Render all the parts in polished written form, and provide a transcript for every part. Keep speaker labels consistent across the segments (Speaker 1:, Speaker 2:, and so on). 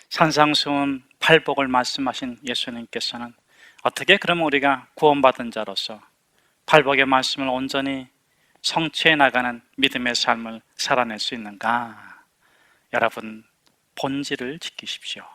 Speaker 1: 산상수훈 팔복을 말씀하신 예수님께서는 어떻게 그럼 우리가 구원받은 자로서 팔복의 말씀을 온전히 성취해 나가는 믿음의 삶을 살아낼 수 있는가? 여러분, 본질을 지키십시오.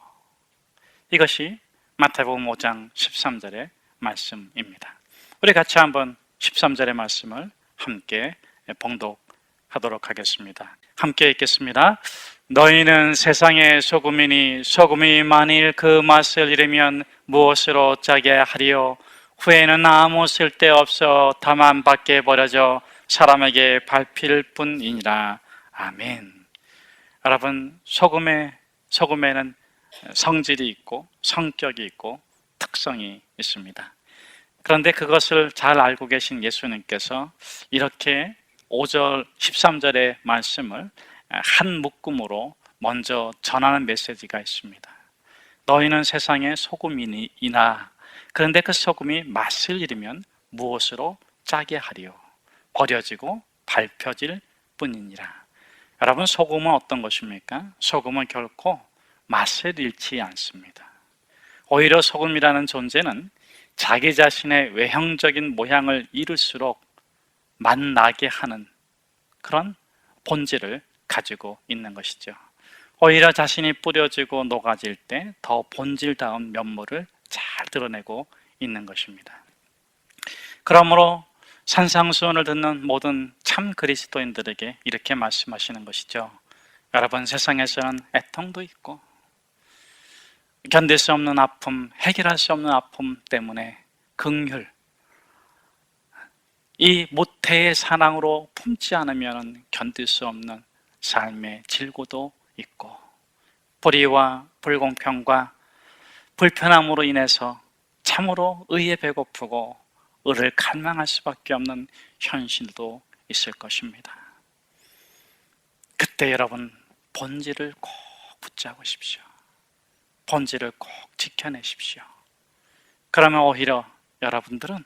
Speaker 1: 이것이 마태복음 5장 13절의 말씀입니다. 우리 같이 한번 13절의 말씀을 함께 봉독하도록 하겠습니다. 함께 읽겠습니다. 너희는 세상의 소금이니 소금이 만일 그 맛을 잃으면 무엇으로 짜게 하리요? 후에는 아무 쓸데없어 다만 밖에 버려져 사람에게 밟힐 뿐이니라. 아멘. 여러분, 소금에는 성질이 있고 성격이 있고 특성이 있습니다. 그런데 그것을 잘 알고 계신 예수님께서 이렇게 5절, 13절의 말씀을 한 묶음으로 먼저 전하는 메시지가 있습니다. 너희는 세상의 소금이나 그런데 그 소금이 맛을 잃으면 무엇으로 짜게 하리요? 버려지고 밟혀질 뿐이니라. 여러분, 소금은 어떤 것입니까? 소금은 결코 맛을 잃지 않습니다. 오히려 소금이라는 존재는 자기 자신의 외형적인 모양을 잃을수록 맛나게 하는 그런 본질을 가지고 있는 것이죠. 오히려 자신이 뿌려지고 녹아질 때 더 본질다운 면모를 잘 드러내고 있는 것입니다. 그러므로 산상수훈을 듣는 모든 참 그리스도인들에게 이렇게 말씀하시는 것이죠. 여러분, 세상에서는 애통도 있고 견딜 수 없는 아픔, 해결할 수 없는 아픔 때문에 긍휼, 이 모태의 사랑으로 품지 않으면 견딜 수 없는 삶의 질고도 있고 불의와 불공평과 불편함으로 인해서 참으로 의에 배고프고 의를 갈망할 수밖에 없는 현실도 있을 것입니다. 그때 여러분, 본질을 꼭 붙잡으십시오. 본질을 꼭 지켜내십시오. 그러면 오히려 여러분들은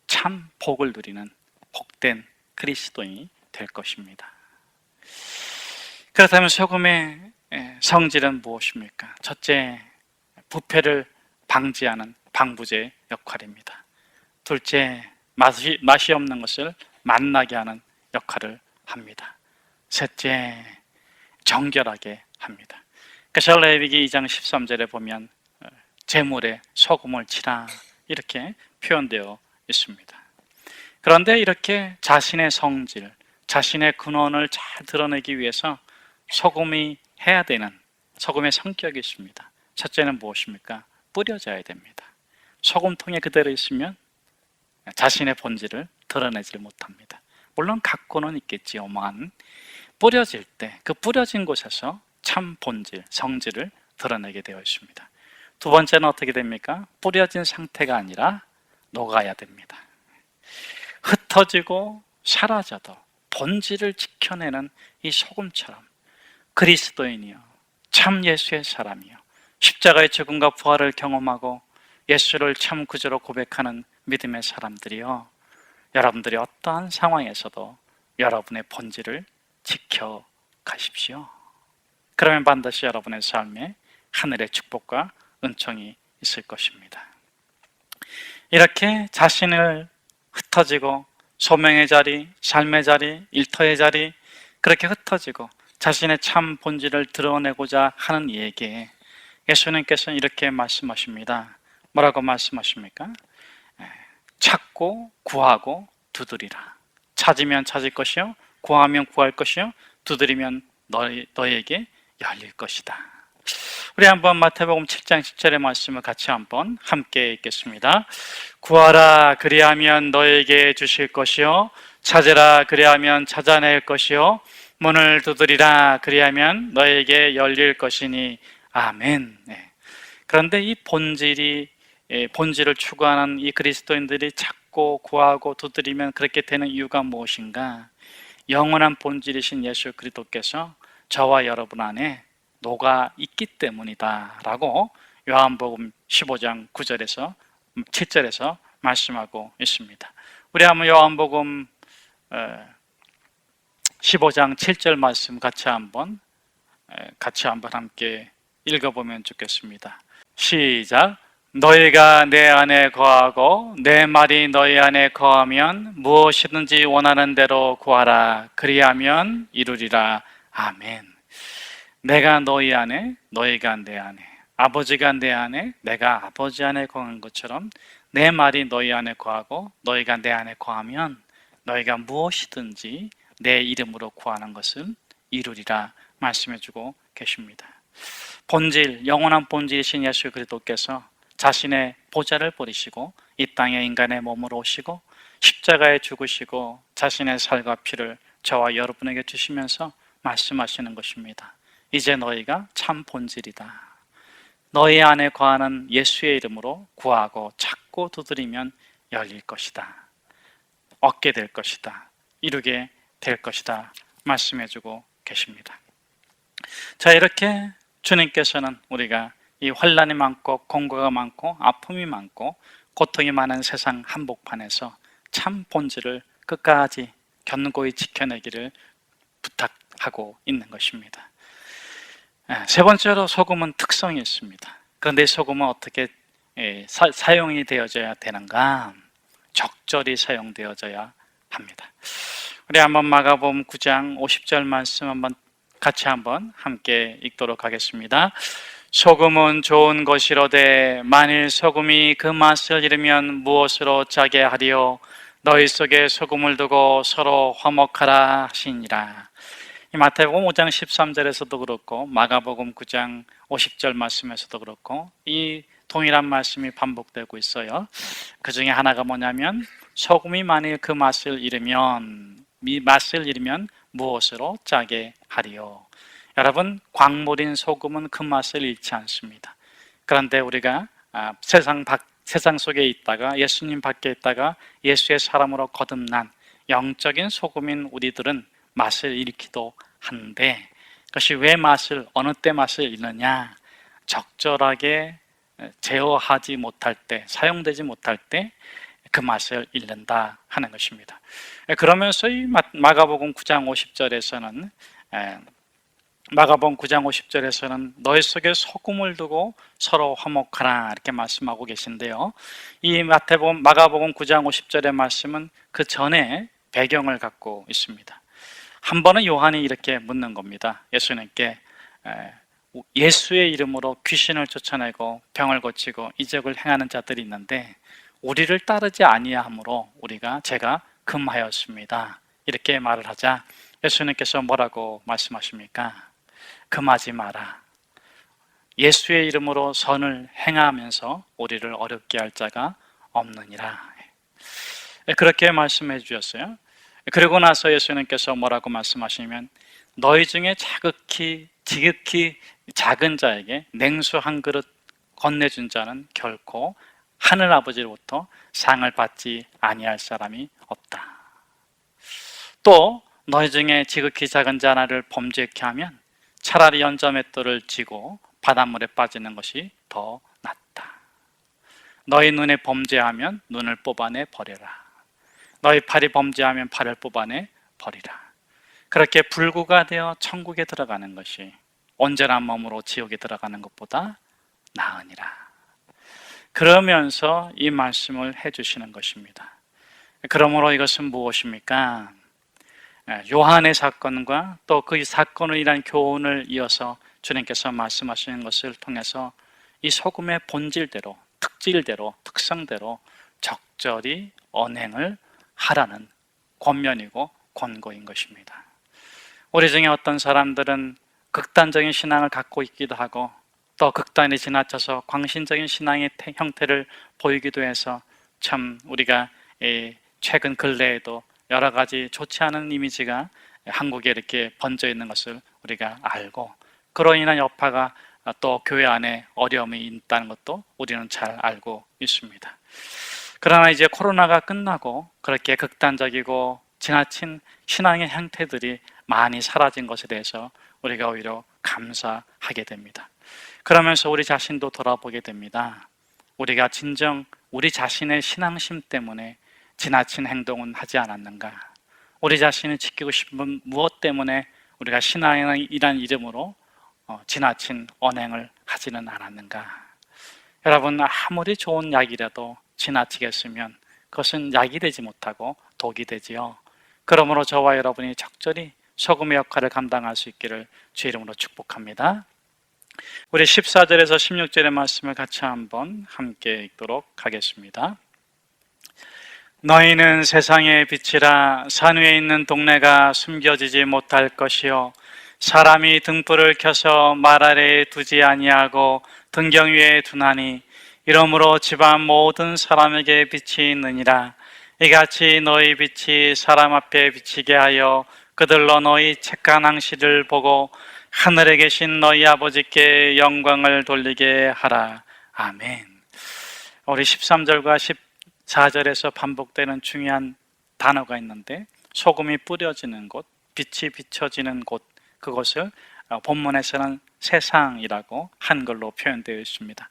Speaker 1: 참 복을 누리는 복된 그리스도인이 될 것입니다. 그렇다면 소금의 성질은 무엇입니까? 첫째, 부패를 방지하는 방부제 역할입니다. 둘째, 맛이 없는 것을 맛나게 하는 역할을 합니다. 셋째, 정결하게 합니다. 그래서 레위기 2장 13절에 보면 재물에 소금을 치라 이렇게 표현되어 있습니다. 그런데 이렇게 자신의 성질, 자신의 근원을 잘 드러내기 위해서 소금이 해야 되는 소금의 성격이 있습니다. 첫째는 무엇입니까? 뿌려져야 됩니다. 소금통에 그대로 있으면 자신의 본질을 드러내지 못합니다. 물론 갖고는 있겠지요만 뿌려질 때 그 뿌려진 곳에서 참 본질, 성질을 드러내게 되어 있습니다. 두 번째는 어떻게 됩니까? 뿌려진 상태가 아니라 녹아야 됩니다. 흩어지고 사라져도 본질을 지켜내는 이 소금처럼 그리스도인이요, 참 예수의 사람이요, 십자가의 죽음과 부활을 경험하고 예수를 참 구주로 고백하는 믿음의 사람들이요, 여러분들이 어떠한 상황에서도 여러분의 본질을 지켜가십시오. 그러면 반드시 여러분의 삶에 하늘의 축복과 은총이 있을 것입니다. 이렇게 자신을 흩어지고 소명의 자리, 삶의 자리, 일터의 자리 그렇게 흩어지고 자신의 참 본질을 드러내고자 하는 이에게 예수님께서는 이렇게 말씀하십니다. 뭐라고 말씀하십니까? 찾고 구하고 두드리라. 찾으면 찾을 것이요, 구하면 구할 것이요, 두드리면 너에게 열릴 것이다. 우리 한번 마태복음 7장 10절의 말씀을 같이 한번 함께 읽겠습니다. 구하라 그리하면 너에게 주실 것이요, 찾으라 그리하면 찾아낼 것이요, 문을 두드리라 그리하면 너에게 열릴 것이니 아멘. 그런데 이 본질을 추구하는 이 그리스도인들이 찾고 구하고 두드리면 그렇게 되는 이유가 무엇인가? 영원한 본질이신 예수 그리스도께서 저와 여러분 안에 녹아 있기 때문이다 라고 요한복음 15장 9절에서 7절에서 말씀하고 있습니다. 우리 한번 요한복음 15장 7절 말씀 같이 한번 함께 읽어보면 좋겠습니다. 시작. 너희가 내 안에 거하고 내 말이 너희 안에 거하면 무엇이든지 원하는 대로 구하라. 그리하면 이루리라. 아멘. 내가 너희 안에, 너희가 내 안에, 아버지가 내 안에, 내가 아버지 안에 거한 것처럼 내 말이 너희 안에 거하고 너희가 내 안에 거하면 너희가 무엇이든지 내 이름으로 구하는 것은 이루리라 말씀해주고 계십니다. 본질, 영원한 본질이신 예수 그리스도께서 자신의 보좌를 버리시고 이 땅에 인간의 몸으로 오시고 십자가에 죽으시고 자신의 살과 피를 저와 여러분에게 주시면서 말씀하시는 것입니다. 이제 너희가 참 본질이다. 너희 안에 거하는 예수의 이름으로 구하고 찾고 두드리면 열릴 것이다. 얻게 될 것이다. 이루게 될 것이다. 말씀해주고 계십니다. 자, 이렇게 주님께서는 우리가 이 환난이 많고 공고가 많고 아픔이 많고 고통이 많은 세상 한복판에서 참 본질을 끝까지 견고히 지켜내기를 부탁하고 있는 것입니다. 세 번째로 소금은 특성이 있습니다. 그런데 소금은 어떻게 사용이 되어져야 되는가? 적절히 사용되어져야 합니다. 우리 한번 마가복음 9장 50절 말씀 같이 함께 읽도록 하겠습니다. 소금은 좋은 것이로되 만일 소금이 그 맛을 잃으면 무엇으로 짜게 하리요? 너희 속에 소금을 두고 서로 화목하라 하시니라. 이 마태복음 5장 13절에서도 그렇고 마가복음 9장 50절 말씀에서도 그렇고 이 동일한 말씀이 반복되고 있어요. 그 중에 하나가 뭐냐면 소금이 만일 그 맛을 잃으면 무엇으로 짜게 하리요? 여러분, 광물인 소금은 그 맛을 잃지 않습니다. 그런데 우리가 세상 속에 있다가 예수님 밖에 있다가 예수의 사람으로 거듭난 영적인 소금인 우리들은 맛을 잃기도 하는데 그것이 왜 어느 때 맛을 잃느냐? 적절하게 제어하지 못할 때, 사용되지 못할 때 그 맛을 잃는다 하는 것입니다. 그러면서 이 마가복음 9장 50절에서는 너희 속에 소금을 두고 서로 화목하라 이렇게 말씀하고 계신데요. 이 마가복음 9장 50절의 말씀은 그 전에 배경을 갖고 있습니다. 한 번은 요한이 이렇게 묻는 겁니다. 예수님께 예수의 이름으로 귀신을 쫓아내고 병을 고치고 이적을 행하는 자들이 있는데 우리를 따르지 아니하므로 제가 금하였습니다. 이렇게 말을 하자 예수님께서 뭐라고 말씀하십니까? 금하지 마라. 예수의 이름으로 선을 행하면서 우리를 어렵게 할 자가 없느니라. 그렇게 말씀해 주셨어요. 그리고 나서 예수님께서 뭐라고 말씀하시면 너희 중에 지극히 작은 자에게 냉수 한 그릇 건네준 자는 결코 하늘 아버지로부터 상을 받지 아니할 사람이 없다. 또 너희 중에 지극히 작은 자 하나를 범죄케 하면 차라리 연자맷돌을 쥐고 바닷물에 빠지는 것이 더 낫다. 너희 눈에 범죄하면 눈을 뽑아내 버려라. 너희 팔이 범죄하면 팔을 뽑아내 버리라. 그렇게 불구가 되어 천국에 들어가는 것이 온전한 몸으로 지옥에 들어가는 것보다 나으니라. 그러면서 이 말씀을 해주시는 것입니다. 그러므로 이것은 무엇입니까? 요한의 사건과 또 그 사건을 인한 교훈을 이어서 주님께서 말씀하시는 것을 통해서 이 소금의 본질대로, 특질대로, 특성대로 적절히 언행을 하라는 권면이고 권고인 것입니다. 우리 중에 어떤 사람들은 극단적인 신앙을 갖고 있기도 하고 또 극단에 지나쳐서 광신적인 신앙의 형태를 보이기도 해서 참 우리가 최근 근래에도 여러 가지 좋지 않은 이미지가 한국에 이렇게 번져 있는 것을 우리가 알고 그로 인한 여파가 또 교회 안에 어려움이 있다는 것도 우리는 잘 알고 있습니다. 그러나 이제 코로나가 끝나고 그렇게 극단적이고 지나친 신앙의 형태들이 많이 사라진 것에 대해서 우리가 오히려 감사하게 됩니다. 그러면서 우리 자신도 돌아보게 됩니다. 우리가 진정 우리 자신의 신앙심 때문에 지나친 행동은 하지 않았는가? 우리 자신이 지키고 싶은 무엇 때문에 우리가 신앙이란 이름으로 지나친 언행을 하지는 않았는가? 여러분, 아무리 좋은 약이라도 지나치게 쓰면 그것은 약이 되지 못하고 독이 되지요. 그러므로 저와 여러분이 적절히 소금의 역할을 감당할 수 있기를 주의 이름으로 축복합니다. 우리 14절에서 16절의 말씀을 같이 한번 함께 읽도록 하겠습니다. 너희는 세상의 빛이라. 산 위에 있는 동네가 숨겨지지 못할 것이요 사람이 등불을 켜서 말 아래에 두지 아니하고 등경 위에 두나니 이러므로 집안 모든 사람에게 빛이 있느니라. 이같이 너희 빛이 사람 앞에 비치게 하여 그들로 너희 착한 행실을 보고 하늘에 계신 너희 아버지께 영광을 돌리게 하라. 아멘. 우리 13절과 14절에서 반복되는 중요한 단어가 있는데, 소금이 뿌려지는 곳, 빛이 비춰지는 곳, 그것을 본문에서는 세상이라고 한글로 표현되어 있습니다.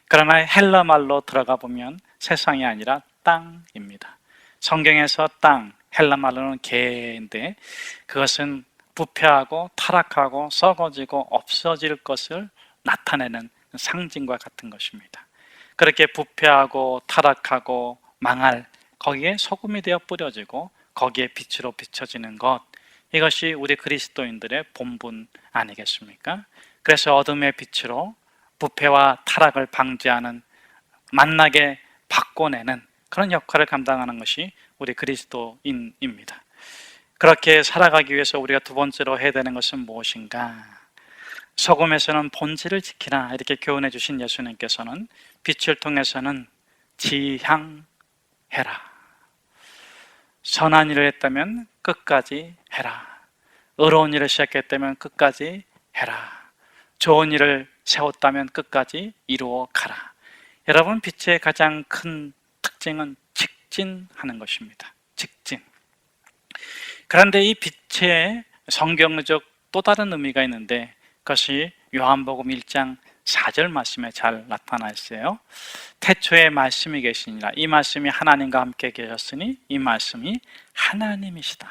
Speaker 1: 그러나 헬라 말로 들어가 보면 세상이 아니라 땅입니다. 성경에서 땅, 헬라 말로는 게인데, 그것은 부패하고 타락하고 썩어지고 없어질 것을 나타내는 상징과 같은 것입니다. 그렇게 부패하고 타락하고 망할, 거기에 소금이 되어 뿌려지고 거기에 빛으로 비춰지는 것, 이것이 우리 그리스도인들의 본분 아니겠습니까? 그래서 어둠의 빛으로 부패와 타락을 방지하는, 만나게 바꿔내는 그런 역할을 감당하는 것이 우리 그리스도인입니다. 그렇게 살아가기 위해서 우리가 두 번째로 해야 되는 것은 무엇인가? 소금에서는 본질을 지키라 이렇게 교훈해 주신 예수님께서는 빛을 통해서는 지향해라. 선한 일을 했다면 끝까지 해라. 의로운 일을 시작했다면 끝까지 해라. 좋은 일을 세웠다면 끝까지 이루어 가라. 여러분, 빛의 가장 큰 특징은 직진하는 것입니다. 직진. 그런데 이 빛의 성경적 또 다른 의미가 있는데, 그것이 요한복음 1장 4절 말씀에 잘 나타나 있어요. 태초에 말씀이 계시니라. 이 말씀이 하나님과 함께 계셨으니 이 말씀이 하나님이시다.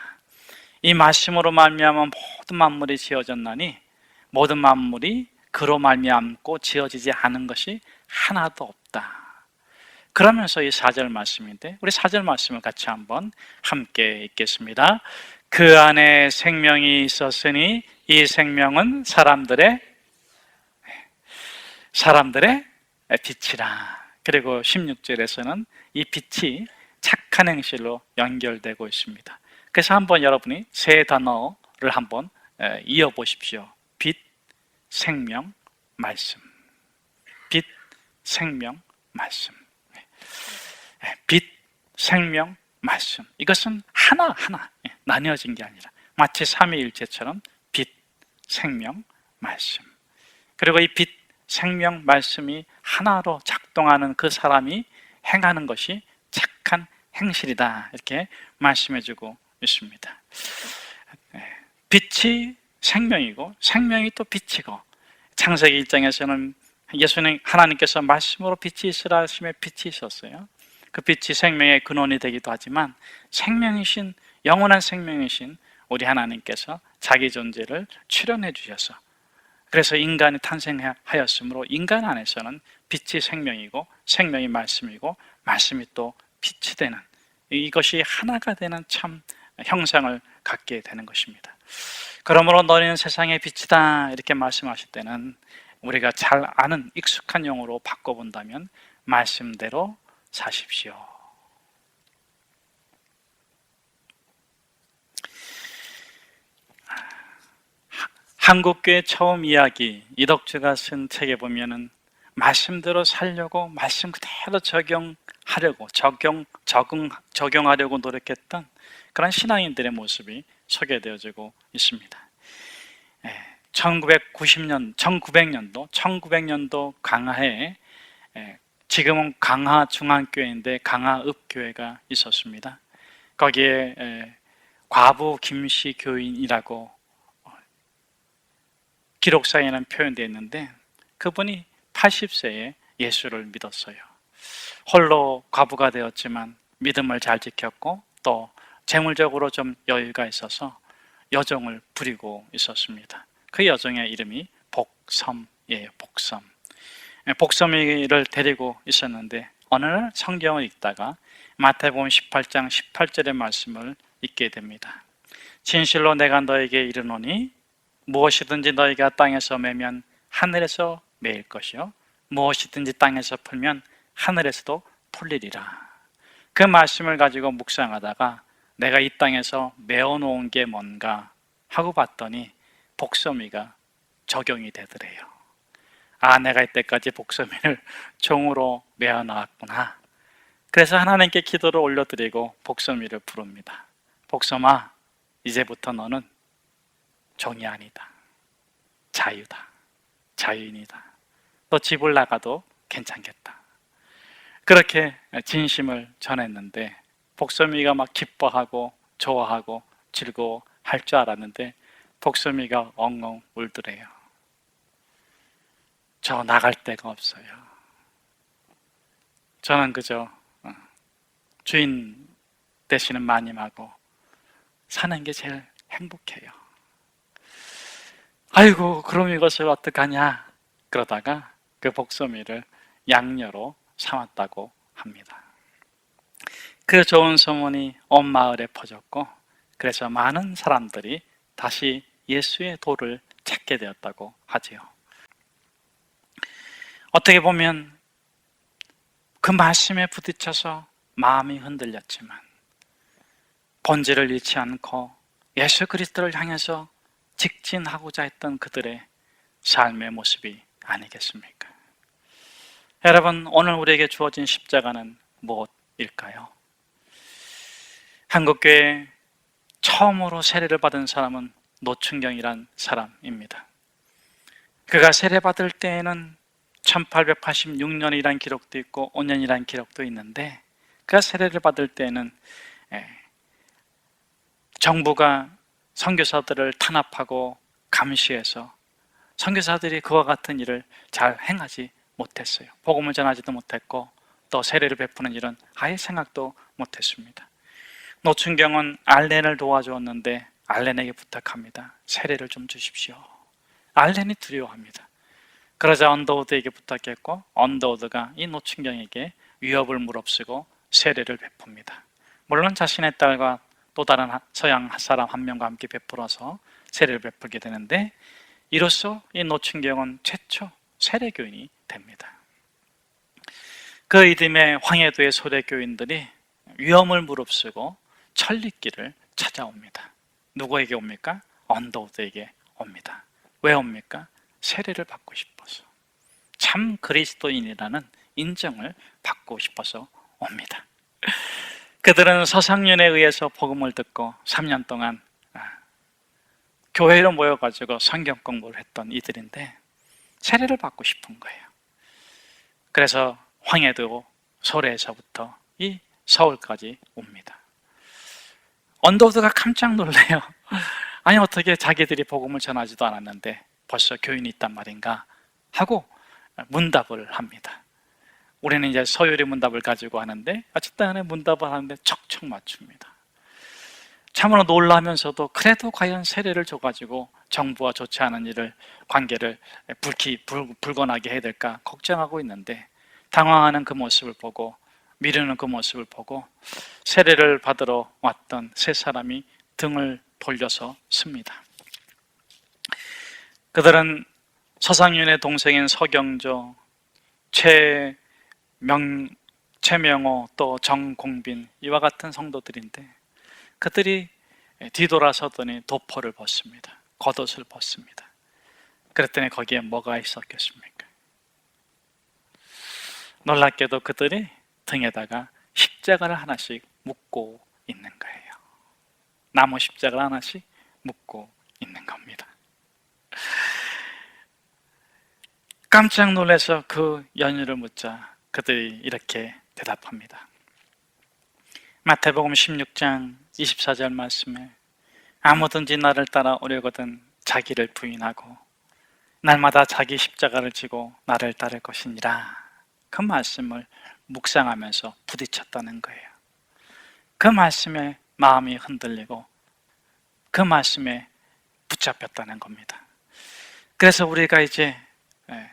Speaker 1: 이 말씀으로 말미암아 모든 만물이 지어졌나니 모든 만물이 그로 말미암고 지어지지 않은 것이 하나도 없다. 그러면서 이 4절 말씀인데, 우리 4절 말씀을 같이 한번 함께 읽겠습니다. 그 안에 생명이 있었으니 이 생명은 사람들의 빛이라. 그리고 16절에서는 이 빛이 착한 행실로 연결되고 있습니다. 그래서 한번 여러분이 세 단어를 한번 이어보십시오. 빛, 생명, 말씀. 빛, 생명, 말씀. 빛, 생명, 말씀. 이것은 하나하나 나뉘어진 게 아니라 마치 삼위일체처럼 빛, 생명, 말씀. 그리고 이 빛, 생명, 말씀이 하나로 작동하는 그 사람이 행하는 것이 착한 행실이다 이렇게 말씀해주고 있습니다. 빛이 생명이고 생명이 또 빛이고, 창세기 1장에서는 예수님, 하나님께서 말씀으로 빛이 있으라 하심에 빛이 있었어요. 그 빛이 생명의 근원이 되기도 하지만 생명이신, 영원한 생명이신 우리 하나님께서 자기 존재를 출현해 주셔서, 그래서 인간이 탄생하였으므로 인간 안에서는 빛이 생명이고 생명이 말씀이고 말씀이 또 빛이 되는, 이것이 하나가 되는 참 형상을 갖게 되는 것입니다. 그러므로 너희는 세상의 빛이다 이렇게 말씀하실 때는 우리가 잘 아는 익숙한 용어로 바꿔본다면 말씀대로 사십시오. 한국교회 처음 이야기, 이덕주가 쓴 책에 보면은 말씀대로 살려고 말씀 그대로 적용하려고 노력했던 그런 신앙인들의 모습이 소개되어지고 있습니다. 1900년도 강화에, 지금은 강화중앙교회인데 강화읍교회가 있었습니다. 거기에 과부 김씨 교인이라고 기록상에는 표현되어 있는데, 그분이 80세에 예수를 믿었어요. 홀로 과부가 되었지만 믿음을 잘 지켰고 또 재물적으로 좀 여유가 있어서 여종을 부리고 있었습니다. 그 여종의 이름이 복섬이에요. 복섬. 복섬이를 데리고 있었는데 어느 날 성경을 읽다가 마태복음 18장 18절의 말씀을 읽게 됩니다. 진실로 내가 너에게 이르노니 무엇이든지 너희가 땅에서 매면 하늘에서 매일 것이요 무엇이든지 땅에서 풀면 하늘에서도 풀리리라. 그 말씀을 가지고 묵상하다가 내가 이 땅에서 메어놓은 게 뭔가 하고 봤더니 복섬이가 적용이 되더래요. 아, 내가 이때까지 복섬이를 종으로 메어놨구나. 그래서 하나님께 기도를 올려드리고 복섬이를 부릅니다. 복섬아, 이제부터 너는 종이 아니다. 자유다. 자유인이다. 너 집을 나가도 괜찮겠다. 그렇게 진심을 전했는데 복섬이가 막 기뻐하고 좋아하고 즐거워할 줄 알았는데 복섬이가 엉엉 울더래요. 저 나갈 데가 없어요. 저는 그저 주인 되시는 마님하고 사는 게 제일 행복해요. 아이고, 그럼 이것을 어떡하냐? 그러다가 그 복섬이를 양녀로 삼았다고 합니다. 그 좋은 소문이 온 마을에 퍼졌고 그래서 많은 사람들이 다시 예수의 도를 찾게 되었다고 하지요. 어떻게 보면 그 말씀에 부딪혀서 마음이 흔들렸지만 본질을 잃지 않고 예수 그리스도를 향해서 직진하고자 했던 그들의 삶의 모습이 아니겠습니까? 여러분, 오늘 우리에게 주어진 십자가는 무엇일까요? 한국교회에 처음으로 세례를 받은 사람은 노충경이란 사람입니다. 그가 세례받을 때에는 1886년이라는 기록도 있고 5년이라는 기록도 있는데 그가 세례를 받을 때에는 정부가 선교사들을 탄압하고 감시해서 선교사들이 그와 같은 일을 잘 행하지 못했어요. 복음을 전하지도 못했고 또 세례를 베푸는 일은 아예 생각도 못했습니다. 노충경은 알렌을 도와주었는데 알렌에게 부탁합니다. 세례를 좀 주십시오. 알렌이 두려워합니다. 그러자 언더우드에게 부탁했고 언더우드가 이 노충경에게 위협을 무릅쓰고 세례를 베풉니다. 물론 자신의 딸과 또 다른 서양 사람 한 명과 함께 베풀어서 세례를 베풀게 되는데 이로써 이 노충경은 최초 세례교인이 됩니다. 그 이듬해 황해도의 소래교인들이 위험을 무릅쓰고 천리길을 찾아옵니다. 누구에게 옵니까? 언더우드에게 옵니다. 왜 옵니까? 세례를 받고 싶어서, 참 그리스도인이라는 인정을 받고 싶어서 옵니다. 그들은 서상윤에 의해서 복음을 듣고 3년 동안 교회로 모여가지고 성경 공부를 했던 이들인데 세례를 받고 싶은 거예요. 그래서 황해도 소래에서부터 이 서울까지 옵니다. 언더우드가 깜짝 놀래요. 아니, 어떻게 자기들이 복음을 전하지도 않았는데 벌써 교인이 있단 말인가 하고 문답을 합니다. 우리는 이제 서율의 문답을 가지고 하는데 어쨌든 문답을 하는데 척척 맞춥니다. 참으로 놀라면서도 그래도 과연 세례를 줘가지고 정부와 좋지 않은 일을 관계를 불건하게 해야 될까 걱정하고 있는데 당황하는 그 모습을 보고 미루는 그 모습을 보고 세례를 받으러 왔던 세 사람이 등을 돌려서 씁니다. 그들은 서상윤의 동생인 서경조, 최명호, 또 정공빈 이와 같은 성도들인데 그들이 뒤돌아서더니 도포를 벗습니다. 겉옷을 벗습니다. 그랬더니 거기에 뭐가 있었겠습니까? 놀랍게도 그들이 등에다가 십자가를 하나씩 묶고 있는 거예요. 나무 십자가를 하나씩 묶고 있는 겁니다. 깜짝 놀라서 그 연유를 묻자 그들이 이렇게 대답합니다. 마태복음 16장 24절 말씀에 아무든지 나를 따라오려거든 자기를 부인하고 날마다 자기 십자가를 지고 나를 따를 것이니라. 그 말씀을 묵상하면서 부딪혔다는 거예요. 그 말씀에 마음이 흔들리고 그 말씀에 붙잡혔다는 겁니다. 그래서 우리가 이제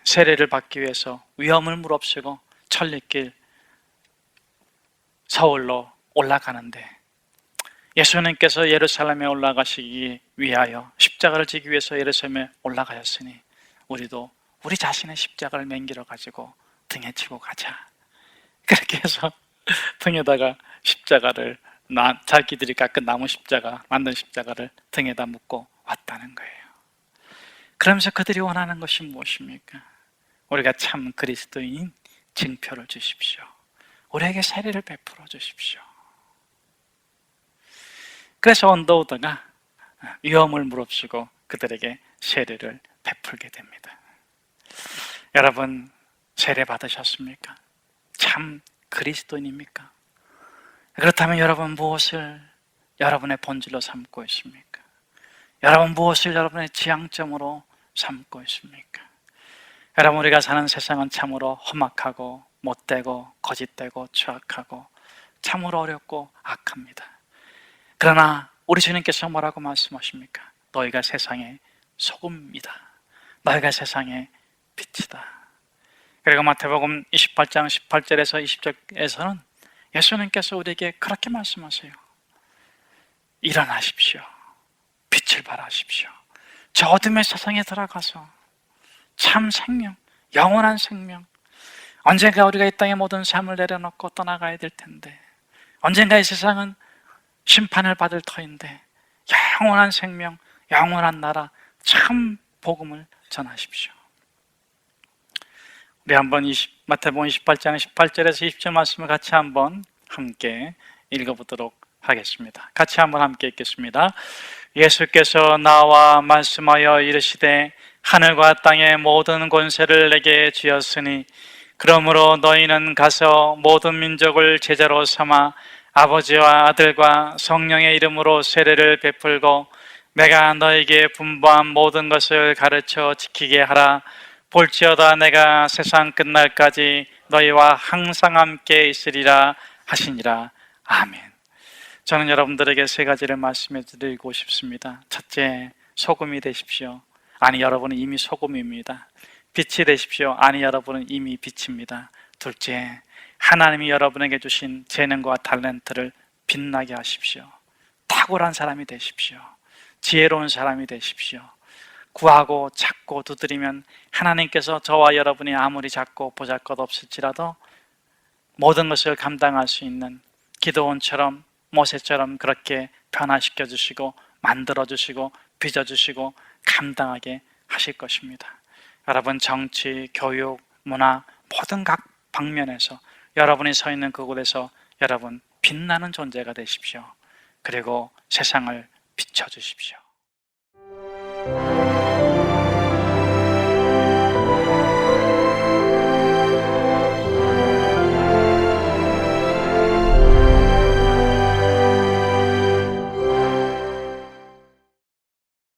Speaker 1: 세례를 받기 위해서 위험을 무릅쓰고 천리길 서울로 올라가는데, 예수님께서 예루살렘에 올라가시기 위하여 십자가를 지기 위해서 예루살렘에 올라가셨으니 우리도 우리 자신의 십자가를 맹길어 가지고 등에 지고 가자. 그렇게 해서 등에다가 십자가를, 자기들이 깎은 나무 십자가, 만든 십자가를 등에다 묶고 왔다는 거예요. 그러면서 그들이 원하는 것이 무엇입니까? 우리가 참 그리스도인 증표를 주십시오. 우리에게 세례를 베풀어 주십시오. 그래서 언더우드가 위험을 무릅쓰고 그들에게 세례를 베풀게 됩니다. 여러분, 세례 받으셨습니까? 참 그리스도인입니까? 그렇다면 여러분 무엇을 여러분의 본질로 삼고 있습니까? 여러분 무엇을 여러분의 지향점으로 삼고 있습니까? 여러분, 우리가 사는 세상은 참으로 험악하고 못되고 거짓되고 추악하고 참으로 어렵고 악합니다. 그러나 우리 주님께서 뭐라고 말씀하십니까? 너희가 세상의 소금이다. 너희가 세상의 빛이다. 그리고 마태복음 28장 18절에서 20절에서는 예수님께서 우리에게 그렇게 말씀하세요. 일어나십시오. 빛을 발하십시오. 저 어둠의 세상에 들어가서 참 생명, 영원한 생명, 언젠가 우리가 이 땅의 모든 삶을 내려놓고 떠나가야 될 텐데, 언젠가 이 세상은 심판을 받을 터인데 영원한 생명, 영원한 나라, 참 복음을 전하십시오. 우리 한번 마태복음 28장 18절에서 20절 말씀을 같이 한번 함께 읽어보도록 하겠습니다. 같이 한번 함께 읽겠습니다. 예수께서 나와 말씀하여 이르시되 하늘과 땅의 모든 권세를 내게 주었으니 그러므로 너희는 가서 모든 민족을 제자로 삼아 아버지와 아들과 성령의 이름으로 세례를 베풀고 내가 너에게 분부한 모든 것을 가르쳐 지키게 하라. 볼지어다 내가 세상 끝날까지 너희와 항상 함께 있으리라 하시니라. 아멘. 저는 여러분들에게 세 가지를 말씀해 드리고 싶습니다. 첫째, 소금이 되십시오. 아니, 여러분은 이미 소금입니다. 빛이 되십시오. 아니, 여러분은 이미 빛입니다. 둘째, 하나님이 여러분에게 주신 재능과 탤런트를 빛나게 하십시오. 탁월한 사람이 되십시오. 지혜로운 사람이 되십시오. 구하고 찾고 두드리면 하나님께서 저와 여러분이 아무리 작고 보잘것없을지라도 모든 것을 감당할 수 있는 기도원처럼, 모세처럼 그렇게 변화시켜 주시고 만들어 주시고 빚어 주시고 감당하게 하실 것입니다. 여러분, 정치, 교육, 문화 모든 각 방면에서 여러분이 서 있는 그곳에서 여러분 빛나는 존재가 되십시오. 그리고 세상을 비춰 주십시오.